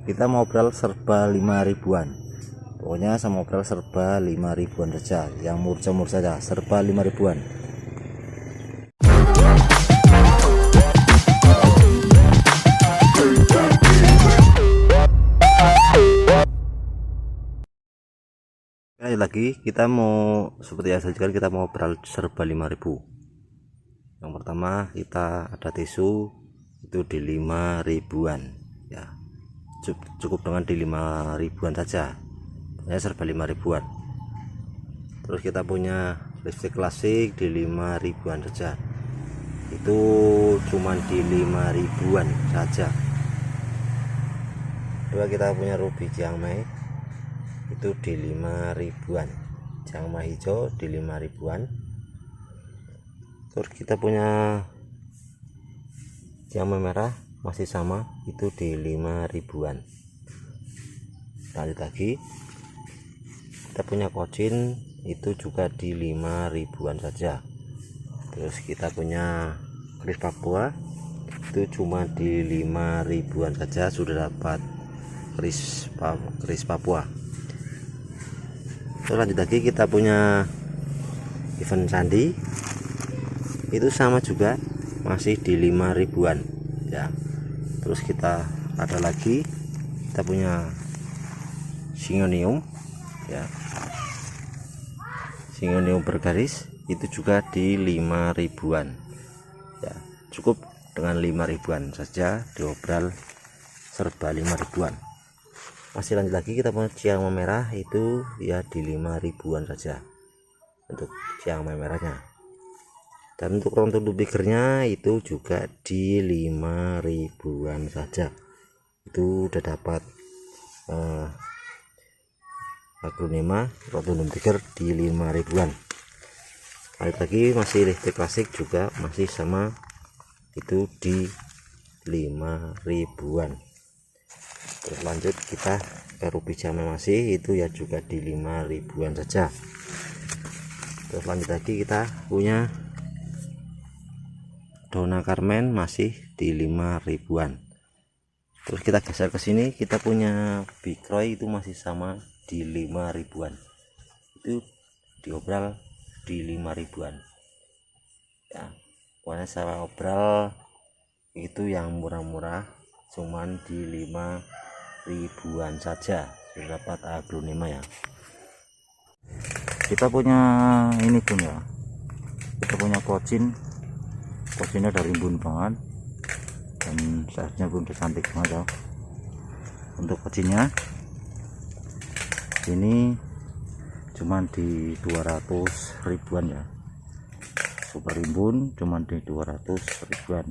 kita mau obral serba 5 ribuan. Pokoknya sama obral serba 5 ribuan saja, yang murah saja, serba 5 ribuan. Sekali lagi kita mau seperti yang saya kita mau obral serba 5.000. Yang pertama kita ada tisu itu di 5 ribuan ya, cukup dengan di 5 ribuan saja ya, serba 5 ribuan. Terus kita punya lipstick klasik di 5 ribuan saja, itu cuman di 5 ribuan saja. Coba kita punya ruby Chiangmai itu di 5 ribuan, Chiangmai hijau di 5 ribuan. Terus kita punya Chiangmai merah masih sama, itu di 5 ribuan. Lanjut lagi kita punya kocin itu juga di 5 ribuan saja. Terus kita punya keris Papua itu cuma di 5 ribuan saja, sudah dapat keris Papua. Terus lanjut lagi kita punya event sandi itu sama juga masih di 5 ribuan ya. Terus kita ada lagi kita punya Singonium ya, Singonium bergaris itu juga di 5 ribuan ya. Cukup dengan 5 ribuan saja diobral serba 5 ribuan. Masih lanjut lagi kita punya Chiangmai merah itu ya di 5 ribuan saja untuk Chiangmai merahnya. Dan untuk round bigernya itu juga di 5 ribuan saja, itu udah dapat aglonema round bigger di 5 ribuan. Lanjut lagi masih lipstick klasik juga masih sama, itu di 5 ribuan. Terus lanjut kita ke ruby Chiangmai masih itu ya juga di 5 ribuan saja. Terus lanjut lagi kita punya Donna Carmen masih di 5 ribuan. Terus kita geser ke sini kita punya Big Roy itu masih sama di 5 ribuan, itu diobral di 5 ribuan ya. Pokoknya saya obral itu yang murah-murah cuman di 5 ribuan saja sudah dapat aglonema ya. Kita punya ini pun ya, kita punya kocinnya dari rimbun banget dan size-nya pun cantik banget ya. Untuk kocinnya ini cuman di 200 ribuan ya, super rimbun cuman di 200 ribuan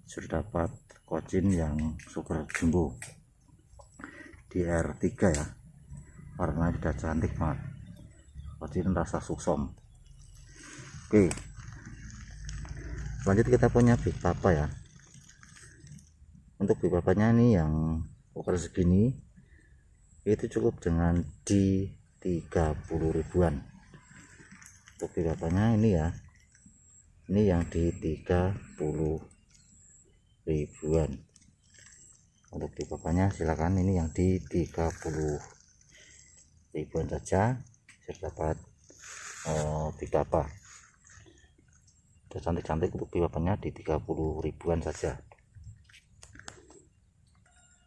sudah dapat kocin yang super jumbo di R3 ya. Warnanya sudah cantik banget, kocin rasa suksom. Oke, lanjut kita punya Big Papa ya. Untuk Big Papanya ini yang ukuran segini itu cukup dengan di 30 ribuan. Untuk Big Papanya ini ya, ini yang di 30 ribuan. Untuk Big Papanya silakan ini yang di 30 ribuan saja sudah dapat Big Papa. Udah cantik-cantik untuk Papanya di 30 ribuan saja.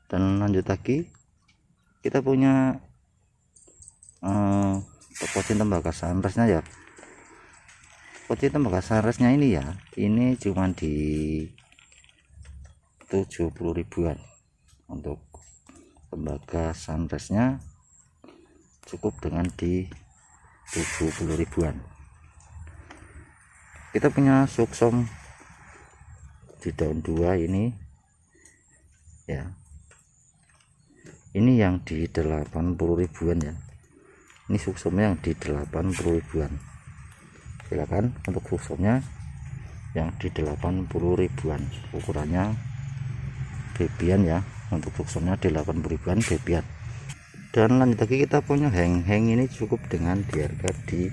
Dan lanjut lagi kita punya kocin tembaga sunrise-nya ya. Kocin tembaga sunrise-nya ini ya, ini cuman di 70 ribuan. Untuk tembaga sunrise-nya cukup dengan di 70 ribuan. Kita punya suksom di daun 2 ini ya, ini yang di 80 ribuan ya. Ini suksomnya yang di 80 ribuan. Silakan untuk suksomnya yang di 80 ribuan, ukurannya babyan ya. Untuk suksomnya di 80 ribuan babyan. Dan lanjut lagi kita punya hang ini cukup dengan di harga di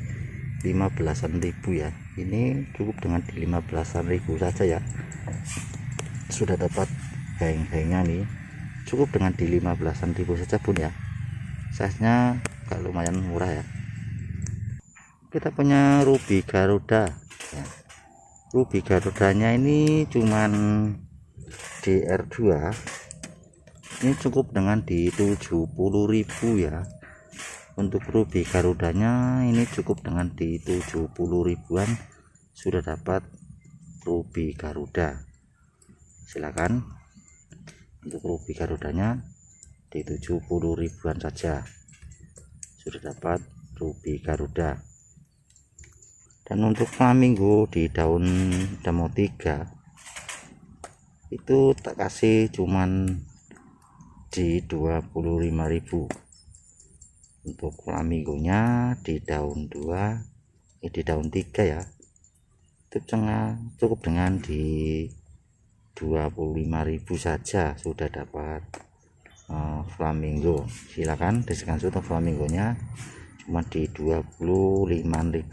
15-an ribu ya. Ini cukup dengan di 15-an ribu saja ya, sudah dapat hang-hangnya nih cukup dengan di 15.000 saja Bun ya. Size nya agak lumayan murah ya. Kita punya Ruby Garuda ya. Ruby Garudanya ini cuman DR2, ini cukup dengan di 70.000 ya. Untuk Ruby Garudanya ini cukup dengan di 70 ribuan sudah dapat Ruby Garuda. Silakan untuk Ruby Garudanya di 70 ribuan saja sudah dapat Ruby Garuda. Dan untuk flamingo di daun damo 3 itu tak kasih cuman di 25.000. Untuk flamingonya di daun 2 di daun 3 ya, itu cukup dengan di 25.000 saja sudah dapat flamingo. Silakan diskan untuk flamingonya cuma di 25.000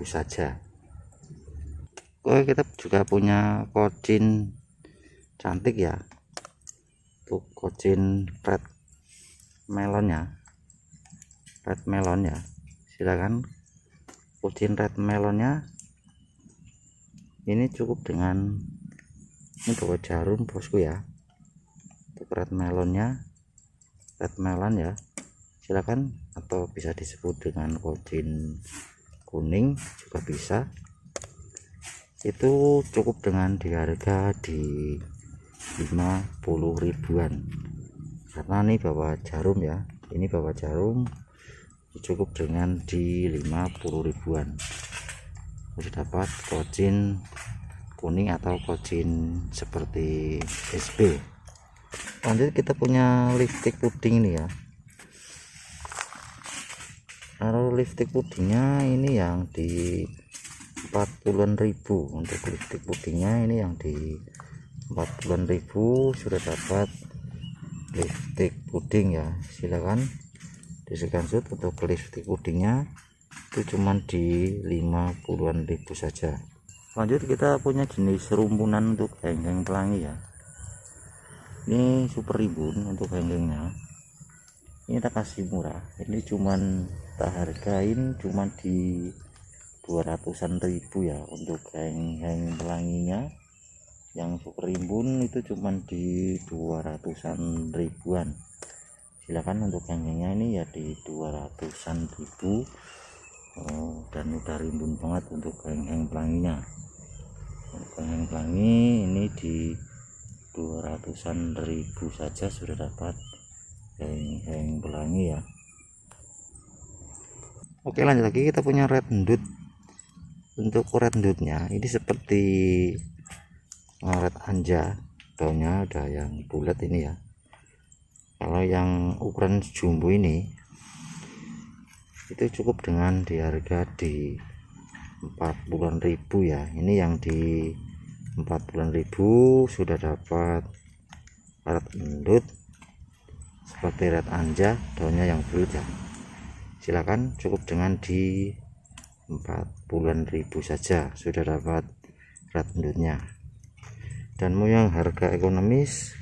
saja. Oke, kita juga punya kocin cantik ya. Untuk kocin red melonnya, red melon ya, silakan kocin red melonnya ini cukup dengan ini bawa jarum bosku ya. Untuk red melonnya, red melon ya, silakan, atau bisa disebut dengan kocin kuning juga bisa. Itu cukup dengan di harga di 50 ribuan karena ini bawa jarum ya. Ini bawa jarum cukup dengan di 50 ribuan sudah dapat kocin kuning atau kocin seperti SB. Lanjut kita punya lipstick puding ini ya. Kalau lipstick pudingnya ini yang di 40.000. Untuk lipstick pudingnya ini yang di 40.000 sudah dapat lipstick puding ya. Silakan diskan shoot untuk lipstick pudingnya itu cuman di 50.000 saja. Lanjut kita punya jenis rumpunan untuk hengeng pelangi ya. Ini super ribbon untuk hengengnya, ini tak kasih murah, ini cuman tak hargain cuman di 200-an ribu ya. Untuk hengeng pelanginya yang super ribbon itu cuman di 200-an ribuan. Silakan untuk hengengnya ini ya di 200-an ribu. Dan udah rimbun banget untuk hengeng pelanginya. Untuk hengeng pelangi ini di 200-an ribu saja sudah dapat hengeng pelangi ya. Oke, lanjut lagi kita punya red endut. Untuk red endutnya ini seperti red anja, daunnya ada yang bulat ini ya. Kalau yang ukuran jumbo ini itu cukup dengan di harga di 40.000 ya. Ini yang di 40.000 sudah dapat red endut seperti red anja, daunnya yang bulat ya. Silakan cukup dengan di 40.000 saja sudah dapat red endutnya. Dan mau yang harga ekonomis,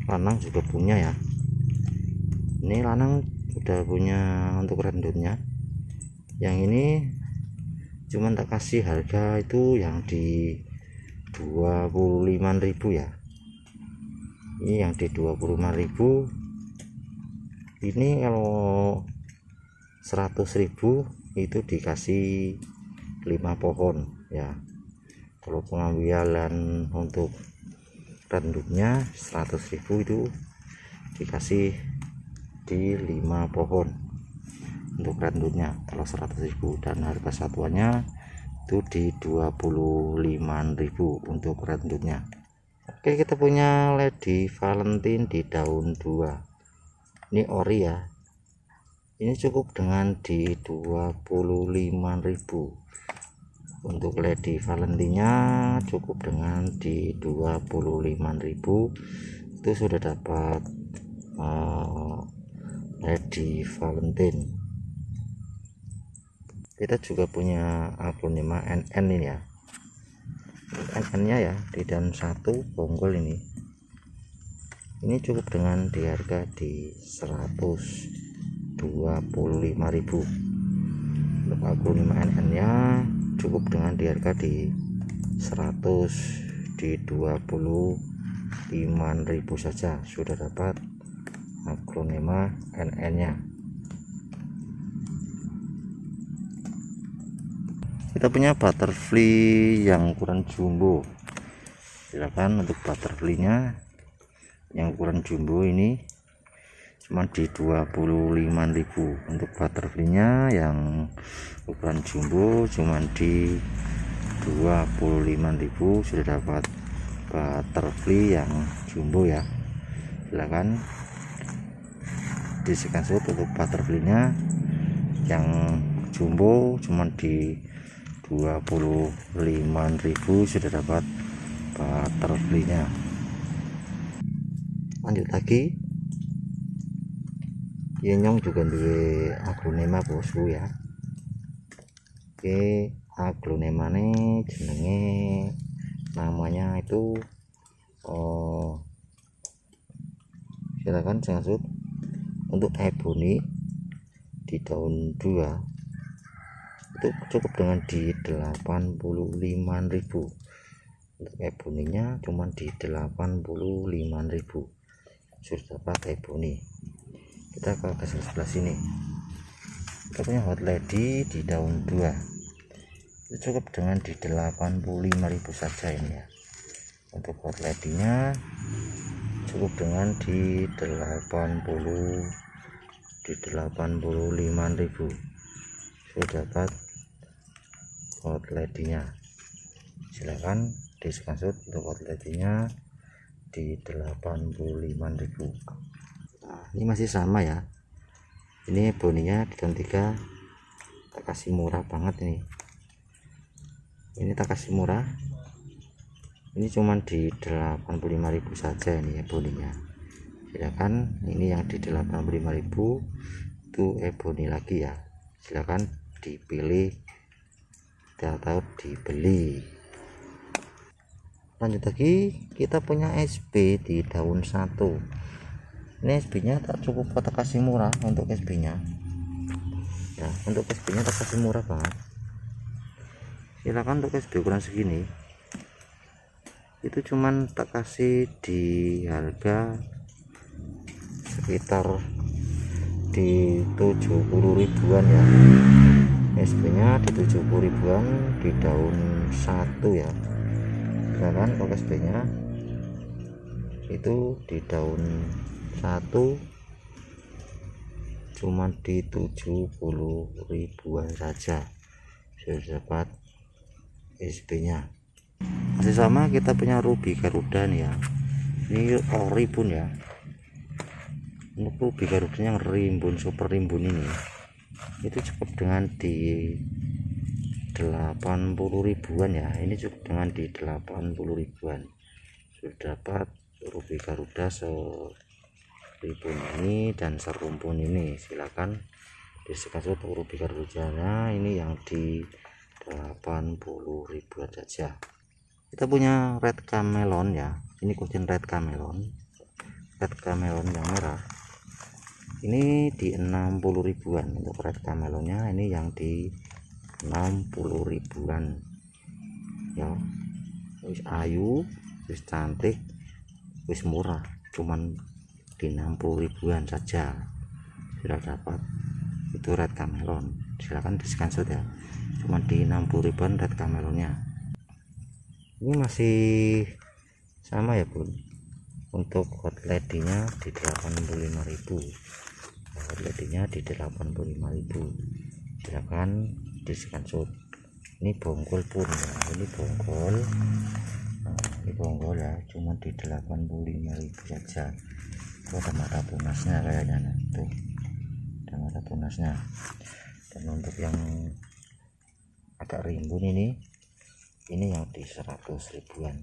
lanang juga punya ya. Ini lanang udah punya untuk red endutnya. Yang ini cuman tak kasih harga itu yang di 25.000 ya. Ini yang di 25.000. Ini kalau 100.000 itu dikasih 5 pohon ya. Kalau pengambilan untuk red endutnya 100.000 itu dikasih di 5 pohon untuk red endutnya kalau 100.000, dan harga satuannya itu di 25.000 untuk red endutnya. Oke, kita punya Lady Valentine di daun 2. Ini ori ya. Ini cukup dengan di 25.000. Untuk Lady Valentine-nya cukup dengan di 25.000. Itu sudah dapat Lady Valentine. Kita juga punya aglonema NN ini ya. NN nya ya di daun 1 bonggol ini. ini cukup dengan di harga di 125.000. Untuk Agro 5 NN nya cukup dengan di harga di 25.000 saja sudah dapat Agro 5 NN nya. Kita punya butterfly yang ukuran jumbo, silakan untuk butterfly nya yang ukuran jumbo ini cuma di 25.000. Untuk butterfly nya yang ukuran jumbo cuma di 25.000 sudah dapat butterfly yang jumbo ya. Silakan di screenshot untuk butterfly nya yang jumbo cuma di 25.000 sudah dapat butterfly nya. Lanjut lagi, yenyong juga duwe aglonema bosku ya. Oke, aglonema nih jenenge namanya itu silakan screenshot untuk ebony di daun 2 itu cukup dengan di 85.000. Untuk eboninya cuma di 85.000 sudah dapat ebony. Kita ke geser sebelah sini, kita punya hot lady di daun 2 itu cukup dengan di 85.000 saja ini ya. Untuk hot lady nya cukup dengan di 85.000 sudah dapat hot lady nya. Silakan di screenshot untuk hot lady nya di 85.000. Nah, ini masih sama ya, ini boninya di daun 3 tak kasih murah banget ini tak kasih murah, ini cuman di 85.000 saja ini ya boninya. Silakan ini yang di 85.000 itu ebony lagi ya, silakan dipilih atau dibeli. Lanjut lagi, kita punya SB di daun 1. Ini SB nya tak cukup tak kasih murah. Untuk SB nya ya, untuk SB nya tak kasih murah banget. Silakan untuk SB ukuran segini itu cuman tak kasih di harga sekitar di 70.000-an ya. SB nya di 70.000-an di daun 1 ya. Silakan untuk SB nya itu di daun 1 cuma di 70.000-an saja sudah dapat SB nya. Masih sama, kita punya ruby garuda nih ya, ini ori pun ya. Untuk ruby garuda yang rimbun super rimbun ini itu cukup dengan di 80.000-an ya. Ini cukup dengan di 80.000-an sudah dapat ruby garuda serimbun ini dan serumpun ini. Silakan disebut ruby garudanya ini yang di 80.000-an saja. Kita punya red camelon ya, ini kucing red camelon yang merah ini di 60.000-an. Untuk red camelonnya ini yang di 60.000-an ya, wis ayu, wis cantik, wis murah, cuman di 60.000-an saja sudah dapat itu red camelon. Silahkan di screenshot ya, cuman di 60.000-an red camelonnya. Ini masih sama ya bro. Untuk hot lady nya di 85.000, hot lady nya di 85.000. Silakan di screenshot. Ini bonggol pun ya, ini bonggol. Nah, ini bonggol ya, cuma di 85.000 saja. Itu ada mata tunasnya kayaknya, nah tuh ada mata tunasnya. Dan untuk yang agak rimbun ini yang di 100.000-an.